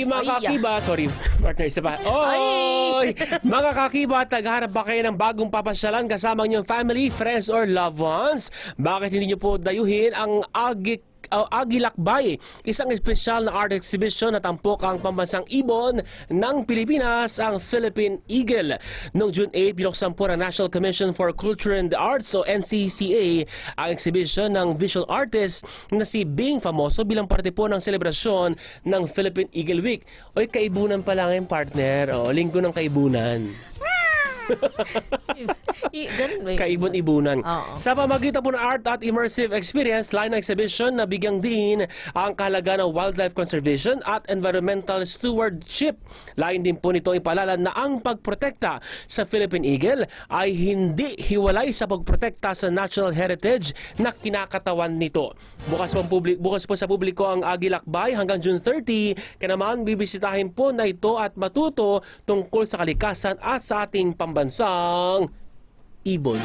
mga kakibat, sorry, partner, isa pa. Oy! Mga kakibat, naghahanap ba kayo ng bagong papasyalan kasama ang inyong family, friends, or loved ones? Bakit hindi nyo po dayuhin ang Agilakbay, isang espesyal na art exhibition na tampok ang pambansang ibon ng Pilipinas, ang Philippine Eagle. Noong June 8, binuksan po ng National Commission for Culture and the Arts o NCCA ang exhibition ng visual artist na si Bing Famoso bilang parte po ng selebrasyon ng Philippine Eagle Week. Oy, kaibunan pa lang yung partner. O, linggo ng kaibunan. Kaibon-ibunan. Sa pamagitan po ng art at immersive experience, lain ng exhibition na bigyang din ang kahalaga ng wildlife conservation at environmental stewardship. Lain din po nito ipaalala na ang pagprotekta sa Philippine Eagle ay hindi hiwalay sa pagprotekta sa natural heritage na kinakatawan nito. Bukas po sa publiko ang Agilakbay hanggang June 30. Kaya naman bibisitahin po na ito at matuto tungkol sa kalikasan at sa ating pambansang ibon.